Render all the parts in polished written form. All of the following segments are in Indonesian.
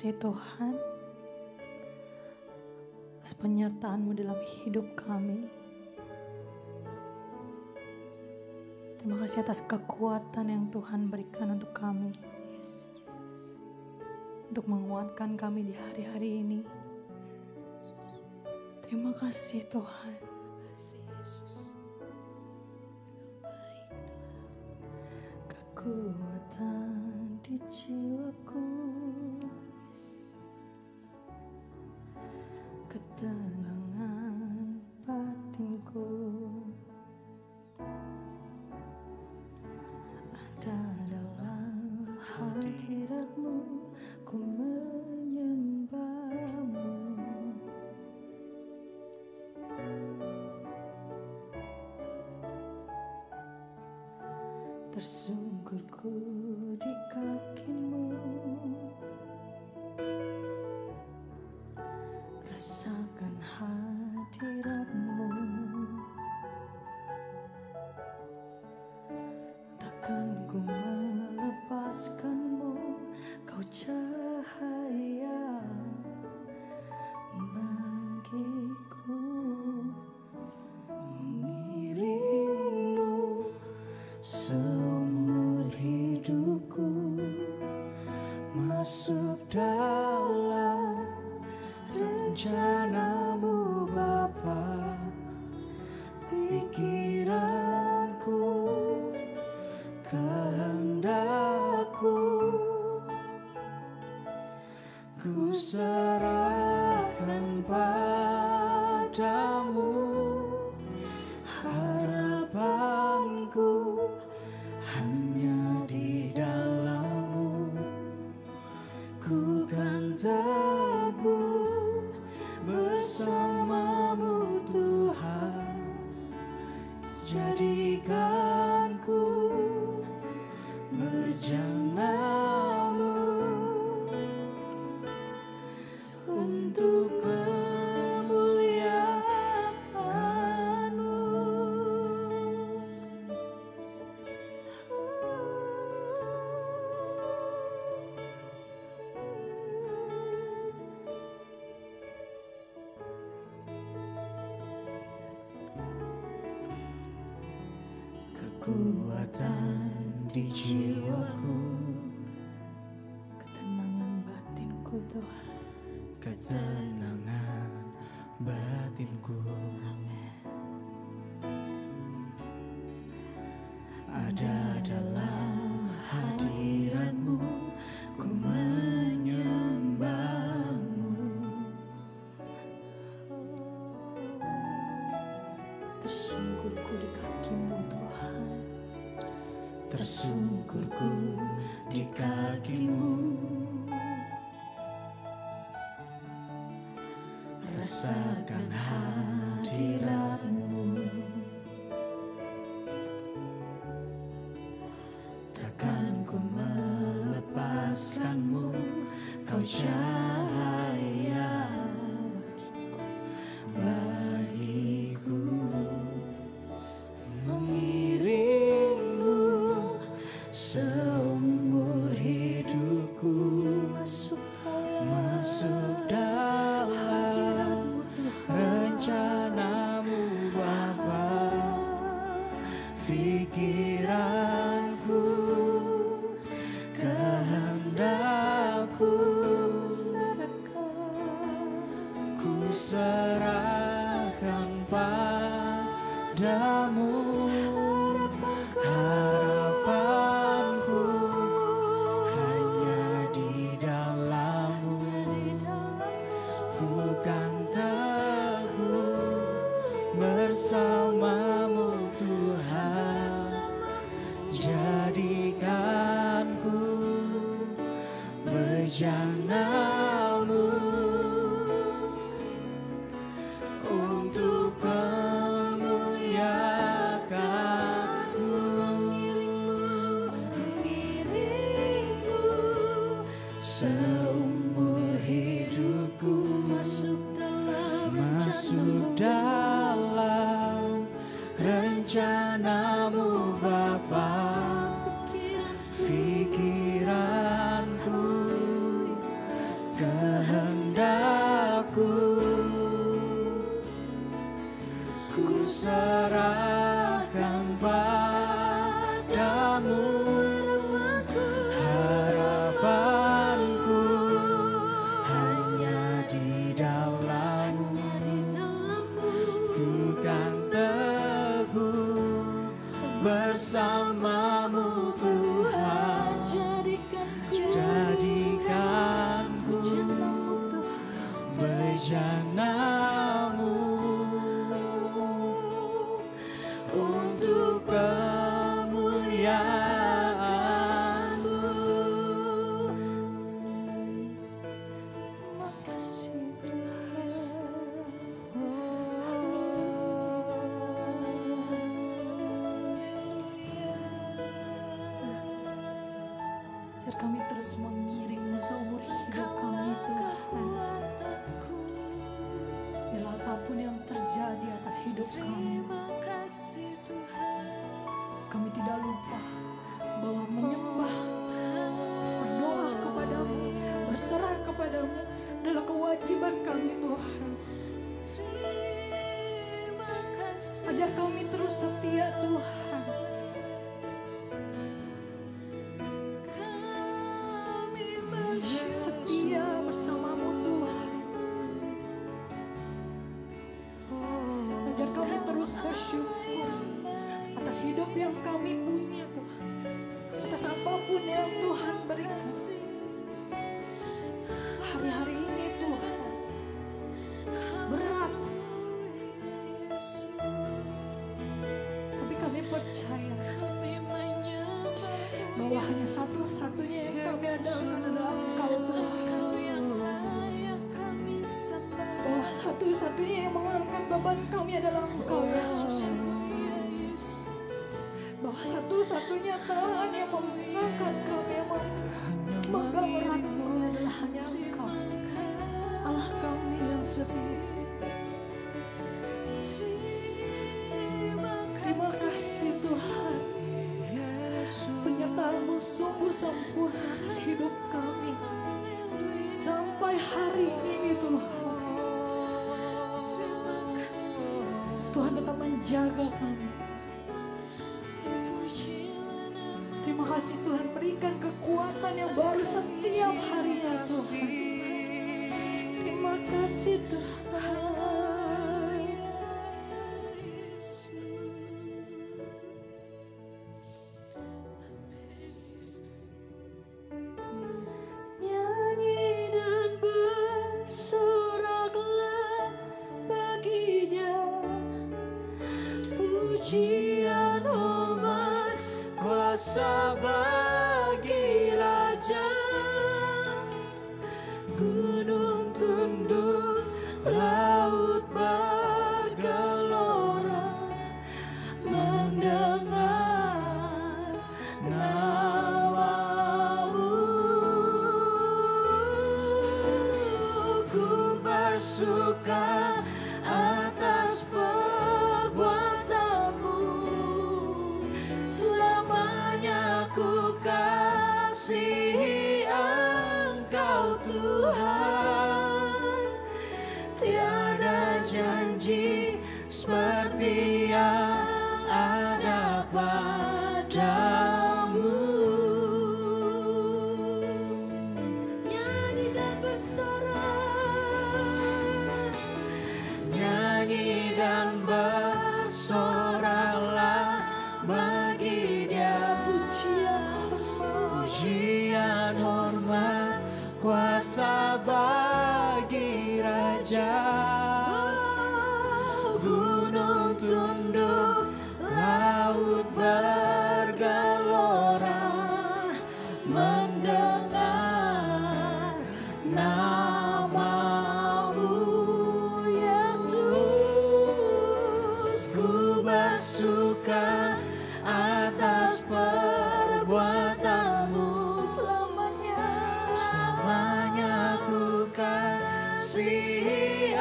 kasih Tuhan atas penyertaan-Mu dalam hidup kami. Terima kasih atas kekuatan yang Tuhan berikan untuk kami, untuk menguatkan kami di hari-hari ini. Terima kasih Tuhan. Kekuatan di jiwaku, ketenangan batinku, ada dalam hadirat-Mu, ku menyembah-Mu. Tersungkurku di kaki-Mu, rasakan hadirat-Mu. Takkan ku melepaskan-Mu, Kau cahaya bagiku. Mengiring-Mu seumur hidupku, masuk dalam rencana-Mu Bapa. Pikiranku, kehendakku, ku serahkan padamu. Harapanku hanya di dalam-Mu, ku kan teguh bersama-Mu Tuhan. Jadikanku berjana-Mu untuk memuliakan-Mu. Kekuatan di jiwaku, ketenangan batinku Tuhan. Ketenangan batinku, ada dalam hadirat-Mu, ku menyembah-Mu. Tersungkurku di kaki-Mu Tuhan, tersungkurku di kaki-Mu. Rasakan hadirat-Mu, takkan ku melepaskan-Mu, Kau cahaya bagiku. Mengiring-Mu seumur hidupku, masuk dalam rencana-Mu Bapa. Pikiranku, kehendakku, ku serahkan padamu. Harapanku hanya di dalam-Mu, ku kan teguh bersama-Mu Tuhan. Jadikanku berjana-Mu untuk memuliakan-Mu. Mengiring-Mu seumur hidupku, masuk dalam rencana-Mu Bapa. Pikiranku, kehendakku, ku serahkan padamu. Harapanku hanya di dalam-Mu, ku kan teguh bersama-Mu Tuhan. Jadikanku bejana-Mu untuk kemuliaan-Mu. Makasih Tuhan. Biar kami terus mengiring-Mu seumur hidup kami Tuhan. Bila apapun yang terjadi atas hidup kami, kami tidak lupa bahwa menyembah, berdoa kepadamu, berserah kepadamu adalah kewajiban kami Tuhan. Ajar kami terus setia Tuhan. Setia bersama-Mu Tuhan. Ajar kami terus bersyukur atas hidup yang kami punya Tuhan, atas apapun yang Tuhan berikan. Hari-hari ini Tuhan berat, tapi kami percaya bahwa hanya satu-satunya yang kami andalkan adalah Engkau Tuhan. Bahwa satu-satunya yang mengangkat beban kami adalah Engkau Yesus. Bahwa satu-satunya Tuhan yang mengangkat kami, yang memegang erat kami adalah hanya Engkau, Allah kami yang setia. Terima kasih Tuhan, penyertaan-Mu sungguh sempurna atas hidup kami sampai hari ini Tuhan. Tuhan tetap menjaga kami. Terima kasih Tuhan, berikan kekuatan yang baru setiap harinya Tuhan. Terima kasih Tuhan. Nyanyi dan bersoraklah baginya, pujian hormat kuasa bagi Raja. Gunung tunduk, laut bergelora, mendengar nama-Mu. Ku bersuka atas perbuatan-Mu, selamanya ku kasihi Engkau Tuhan. Tiada janji seperti yang ada padamu. Nyanyi dan bersorak, nyanyi dan bersoraklah bagi Dia. Pujian hormat kuasa bagi Raja. Gunung tunduk, laut bergelora, mendengar nama-Mu Yesus. Ku bersuka atas perbuatan-Mu, selamanya ku kasihi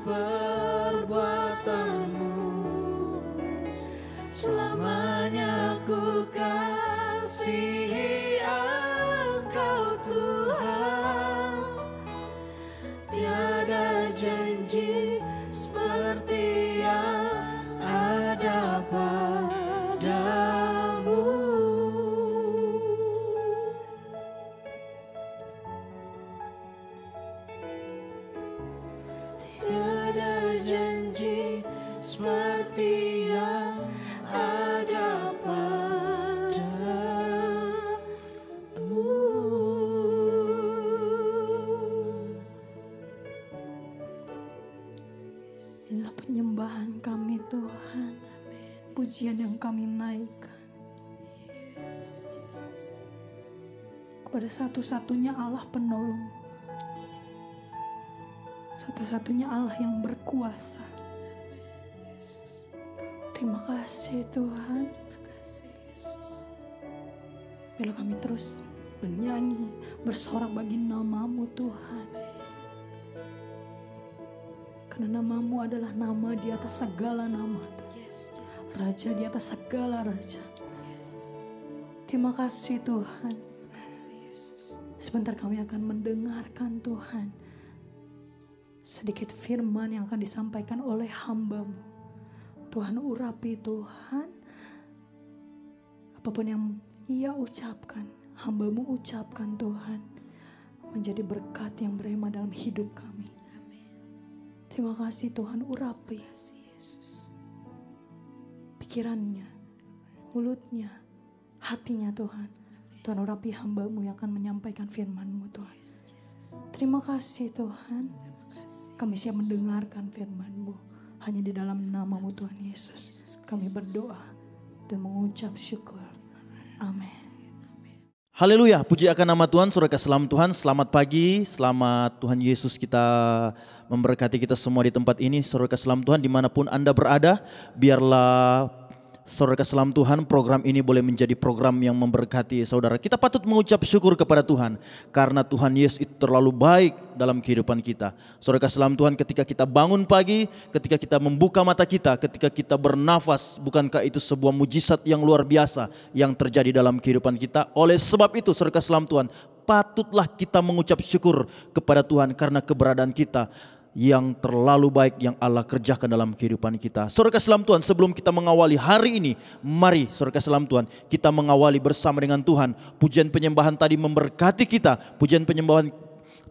perbuatanmu, selamanya ku kasihi Engkau Tuhan. Tiada janji seperti yang ada padamu. Tiada janji seperti yang ada padamu. Inilah penyembahan kami Tuhan, pujian yang kami naikkan kepada satu-satunya Allah penolong, satu-satunya Allah yang berkuasa. Terima kasih Tuhan. Bila kami terus bernyanyi, bersorak bagi nama-Mu Tuhan. Karena nama-Mu adalah nama di atas segala nama, Raja di atas segala raja. Terima kasih Tuhan. Sebentar kami akan mendengarkan Tuhan sedikit firman yang akan disampaikan oleh hamba-Mu. Tuhan urapi Tuhan, apapun yang Ia ucapkan, hamba-Mu ucapkan Tuhan, menjadi berkat yang berema dalam hidup kami. Terima kasih Tuhan, urapi pikirannya, mulutnya, hatinya Tuhan. Tuhan urapi hamba-Mu yang akan menyampaikan firman-Mu Tuhan. Terima kasih Tuhan, kami siap mendengarkan firman-Mu. Hanya di dalam nama-Mu Tuhan Yesus kami berdoa dan mengucap syukur. Amin. Haleluya, puji akan nama Tuhan. Saudara salam Tuhan, selamat pagi, selamat Tuhan Yesus kita memberkati kita semua di tempat ini. Saudara salam Tuhan dimanapun Anda berada, biarlah saudara salam Tuhan program ini boleh menjadi program yang memberkati saudara. Kita patut mengucap syukur kepada Tuhan karena Tuhan Yesus itu terlalu baik dalam kehidupan kita. Saudara salam Tuhan, ketika kita bangun pagi, ketika kita membuka mata kita, ketika kita bernafas, bukankah itu sebuah mujizat yang luar biasa yang terjadi dalam kehidupan kita? Oleh sebab itu saudara salam Tuhan, patutlah kita mengucap syukur kepada Tuhan karena keberadaan kita yang terlalu baik yang Allah kerjakan dalam kehidupan kita. Saudara salam Tuhan, sebelum kita mengawali hari ini, mari saudara salam Tuhan, kita mengawali bersama dengan Tuhan. Pujian penyembahan tadi memberkati kita, pujian penyembahan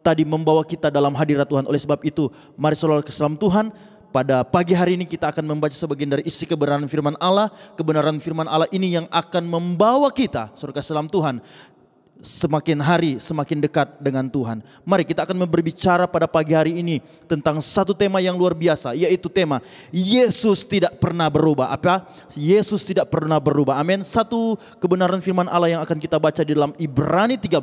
tadi membawa kita dalam hadirat Tuhan. Oleh sebab itu, mari saudara salam Tuhan, pada pagi hari ini kita akan membaca sebagian dari isi kebenaran firman Allah. Kebenaran firman Allah ini yang akan membawa kita, saudara salam Tuhan, semakin hari semakin dekat dengan Tuhan. Mari kita akan berbicara pada pagi hari ini tentang satu tema yang luar biasa, yaitu tema Yesus tidak pernah berubah. Apa? Yesus tidak pernah berubah. Amin. Satu kebenaran firman Allah yang akan kita baca di dalam Ibrani 13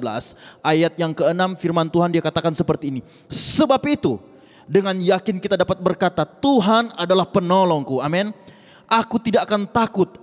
ayat yang ke-6, firman Tuhan dia katakan seperti ini. Sebab itu dengan yakin kita dapat berkata, Tuhan adalah penolongku. Amin. Aku tidak akan takut.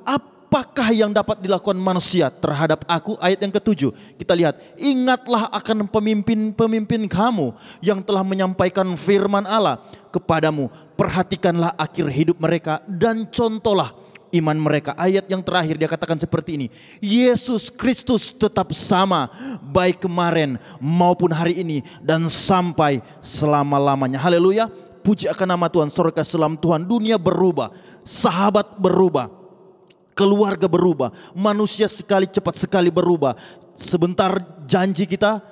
Apakah yang dapat dilakukan manusia terhadap aku? Ayat yang ke-7 kita lihat, ingatlah akan pemimpin-pemimpin kamu yang telah menyampaikan firman Allah kepadamu. Perhatikanlah akhir hidup mereka dan contohlah iman mereka. Ayat yang terakhir dia katakan seperti ini, Yesus Kristus tetap sama baik kemarin maupun hari ini dan sampai selama-lamanya. Haleluya, puji akan nama Tuhan. Saudara salam Tuhan, dunia berubah, sahabat berubah, keluarga berubah, manusia cepat sekali berubah. Sebentar janji kita,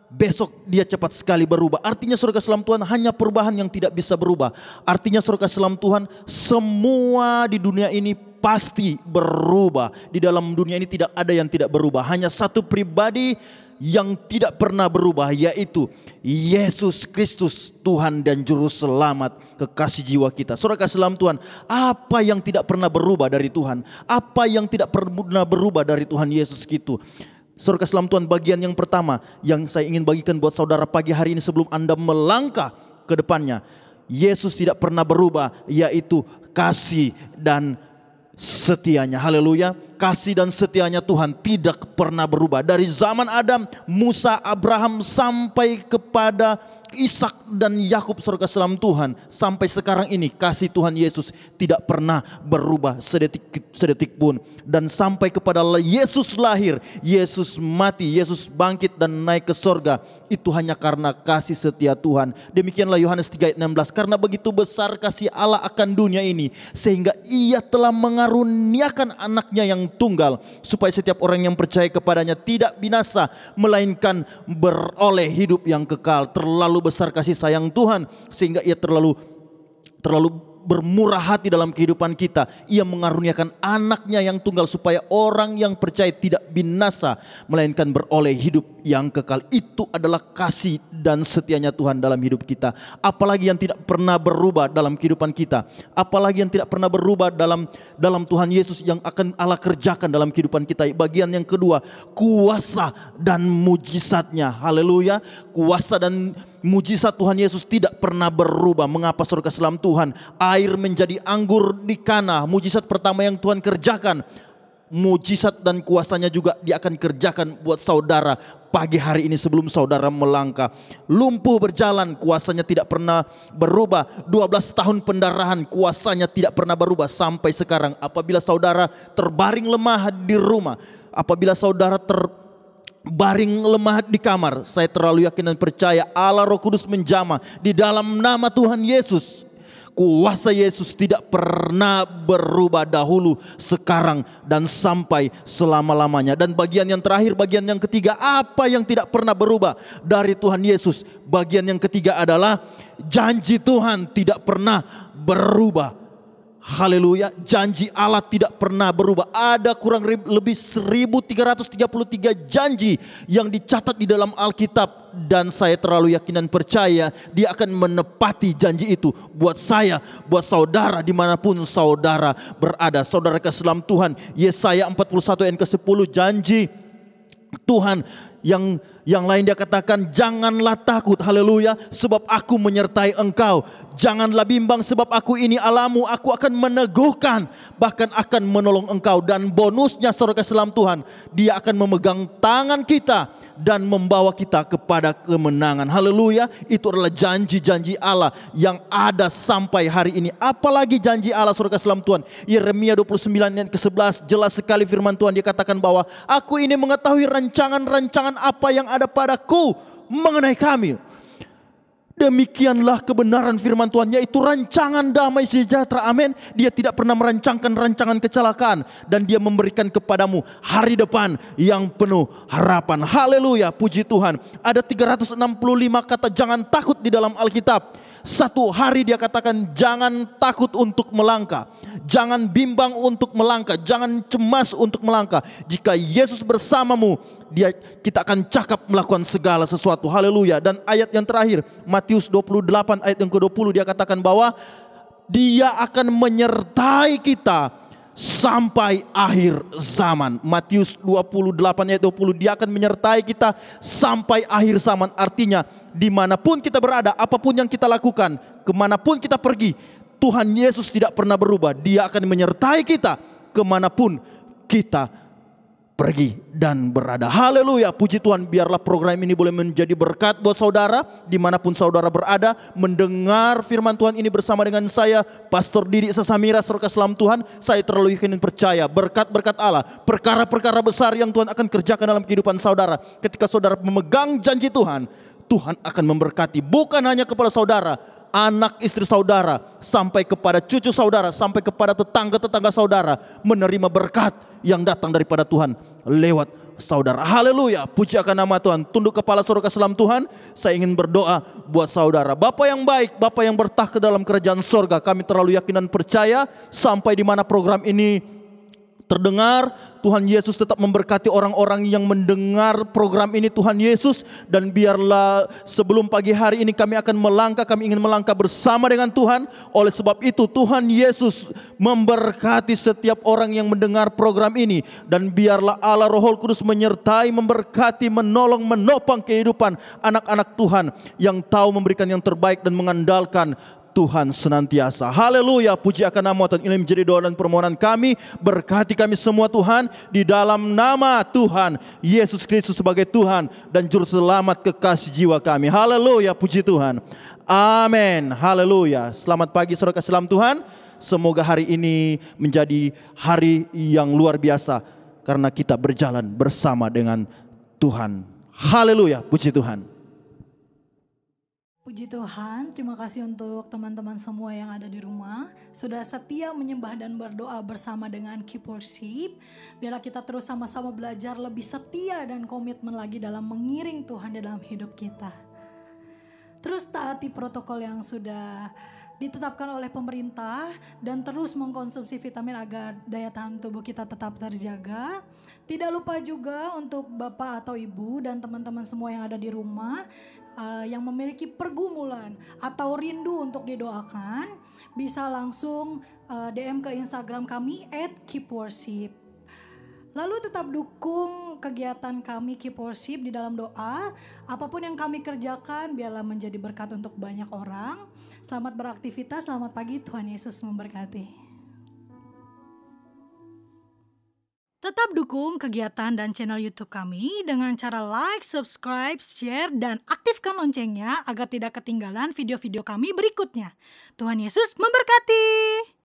besok dia cepat sekali berubah. Artinya saudara salam Tuhan, hanya perubahan yang tidak bisa berubah. Artinya saudara salam Tuhan, semua di dunia ini pasti berubah. Di dalam dunia ini tidak ada yang tidak berubah. Hanya satu pribadi yang tidak pernah berubah, yaitu Yesus Kristus, Tuhan dan Juru Selamat kekasih jiwa kita. Saudara salam Tuhan, apa yang tidak pernah berubah dari Tuhan? Apa yang tidak pernah berubah dari Tuhan Yesus itu? Saudara salam Tuhan, bagian yang pertama yang saya ingin bagikan buat saudara pagi hari ini sebelum Anda melangkah ke depannya, Yesus tidak pernah berubah, yaitu kasih dan setianya. Haleluya, kasih dan setianya Tuhan tidak pernah berubah. Dari zaman Adam, Musa, Abraham sampai kepada Ishak dan Yakub, saudara salam Tuhan, sampai sekarang ini kasih Tuhan Yesus tidak pernah berubah sedetik pun. Dan sampai kepada Yesus lahir, Yesus mati, Yesus bangkit dan naik ke sorga, itu hanya karena kasih setia Tuhan. Demikianlah Yohanes 3:16, karena begitu besar kasih Allah akan dunia ini, sehingga Ia telah mengaruniakan anaknya yang tunggal, supaya setiap orang yang percaya kepadanya tidak binasa, melainkan beroleh hidup yang kekal. Terlalu besar kasih sayang Tuhan, sehingga Ia terlalu bermurah hati dalam kehidupan kita. Ia mengaruniakan anaknya yang tunggal supaya orang yang percaya tidak binasa, melainkan beroleh hidup yang kekal. Itu adalah kasih dan setianya Tuhan dalam hidup kita. Apalagi yang tidak pernah berubah dalam kehidupan kita, apalagi yang tidak pernah berubah dalam Tuhan Yesus yang akan Allah kerjakan dalam kehidupan kita. Bagian yang kedua, kuasa dan mujizatnya. Haleluya. Kuasa dan mujizat Tuhan Yesus tidak pernah berubah. Mengapa, saudara salam Tuhan? Air menjadi anggur di Kana, mujizat pertama yang Tuhan kerjakan. Mujizat dan kuasanya juga Dia akan kerjakan buat saudara pagi hari ini sebelum saudara melangkah. Lumpuh berjalan, kuasanya tidak pernah berubah. 12 tahun pendarahan, kuasanya tidak pernah berubah sampai sekarang. Apabila saudara terbaring lemah di rumah, apabila saudara baring lemah di kamar, saya terlalu yakin dan percaya Allah Roh Kudus menjamah di dalam nama Tuhan Yesus. Kuasa Yesus tidak pernah berubah dahulu, sekarang, dan sampai selama-lamanya. Dan bagian yang terakhir, bagian yang ketiga, apa yang tidak pernah berubah dari Tuhan Yesus? Bagian yang ketiga adalah janji Tuhan tidak pernah berubah. Haleluya, janji Allah tidak pernah berubah. Ada kurang lebih 1333 janji yang dicatat di dalam Alkitab. Dan saya terlalu yakin dan percaya Dia akan menepati janji itu buat saya, buat saudara dimanapun saudara berada. Saudara keselam Tuhan, Yesaya 41 ayat ke-10, janji Tuhan yang lain Dia katakan, janganlah takut, haleluya, sebab aku menyertai engkau. Janganlah bimbang, sebab aku ini Allahmu, aku akan meneguhkan, bahkan akan menolong engkau. Dan bonusnya, saudara keselam Tuhan, Dia akan memegang tangan kita dan membawa kita kepada kemenangan. Haleluya, itu adalah janji-janji Allah yang ada sampai hari ini. Apalagi janji Allah, saudara keselam Tuhan, Yeremia 29 ayat ke-11, jelas sekali firman Tuhan. Dia katakan bahwa aku ini mengetahui rancangan-rancangan apa yang ada padaku mengenai kami. Demikianlah kebenaran firman Tuhan, yaitu rancangan damai sejahtera. Amin. Dia tidak pernah merancangkan rancangan kecelakaan, dan Dia memberikan kepadamu hari depan yang penuh harapan. Haleluya, puji Tuhan. Ada 365 kata jangan takut di dalam Alkitab. Satu hari Dia katakan jangan takut untuk melangkah, jangan bimbang untuk melangkah, jangan cemas untuk melangkah. Jika Yesus bersamamu, kita akan cakap melakukan segala sesuatu. Haleluya. Dan ayat yang terakhir, Matius 28 ayat yang ke-20, Dia katakan bahwa Dia akan menyertai kita sampai akhir zaman. Matius 28 ayat 20, Dia akan menyertai kita sampai akhir zaman. Artinya dimanapun kita berada, apapun yang kita lakukan, kemanapun kita pergi, Tuhan Yesus tidak pernah berubah. Dia akan menyertai kita kemanapun kita pergi dan berada. Haleluya, puji Tuhan. Biarlah program ini boleh menjadi berkat buat saudara dimanapun saudara berada, mendengar firman Tuhan ini bersama dengan saya, Pastor Didi Sesamira, saudara keselam Tuhan. Saya terlalu yakin dan percaya berkat-berkat Allah, perkara-perkara besar yang Tuhan akan kerjakan dalam kehidupan saudara. Ketika saudara memegang janji Tuhan, Tuhan akan memberkati bukan hanya kepada saudara, anak istri saudara, sampai kepada cucu saudara, sampai kepada tetangga-tetangga saudara, menerima berkat yang datang daripada Tuhan lewat saudara. Haleluya, puji akan nama Tuhan. Tunduk kepala, saudara keselam Tuhan. Saya ingin berdoa buat saudara. Bapa yang baik, Bapa yang bertahta dalam kerajaan sorga, kami terlalu yakin dan percaya sampai di mana program ini terdengar, Tuhan Yesus tetap memberkati orang-orang yang mendengar program ini, Tuhan Yesus. Dan biarlah sebelum pagi hari ini kami akan melangkah, kami ingin melangkah bersama dengan Tuhan. Oleh sebab itu Tuhan Yesus memberkati setiap orang yang mendengar program ini. Dan biarlah Allah Roh Kudus menyertai, memberkati, menolong, menopang kehidupan anak-anak Tuhan yang tahu memberikan yang terbaik dan mengandalkan Tuhan senantiasa. Haleluya, puji akan nama Tuhan. Ini menjadi doa dan permohonan kami. Berkati kami semua Tuhan, di dalam nama Tuhan Yesus Kristus sebagai Tuhan dan Juru Selamat kekasih jiwa kami. Haleluya, puji Tuhan. Amin. Haleluya. Selamat pagi saudara kasih dalam Tuhan. Semoga hari ini menjadi hari yang luar biasa karena kita berjalan bersama dengan Tuhan. Haleluya, puji Tuhan. Puji Tuhan, terima kasih untuk teman-teman semua yang ada di rumah. Sudah setia menyembah dan berdoa bersama dengan Keep Worship. Biarlah kita terus sama-sama belajar lebih setia dan komitmen lagi dalam mengiring Tuhan dalam hidup kita. Terus taati protokol yang sudah ditetapkan oleh pemerintah dan terus mengkonsumsi vitamin agar daya tahan tubuh kita tetap terjaga. Tidak lupa juga untuk Bapak atau Ibu dan teman-teman semua yang ada di rumah yang memiliki pergumulan atau rindu untuk didoakan, bisa langsung DM ke Instagram kami @keepworship. Lalu tetap dukung kegiatan kami Keep Worship di dalam doa. Apapun yang kami kerjakan biarlah menjadi berkat untuk banyak orang. Selamat beraktivitas, selamat pagi, Tuhan Yesus memberkati. Tetap dukung kegiatan dan channel YouTube kami dengan cara like, subscribe, share, dan aktifkan loncengnya agar tidak ketinggalan video-video kami berikutnya. Tuhan Yesus memberkati.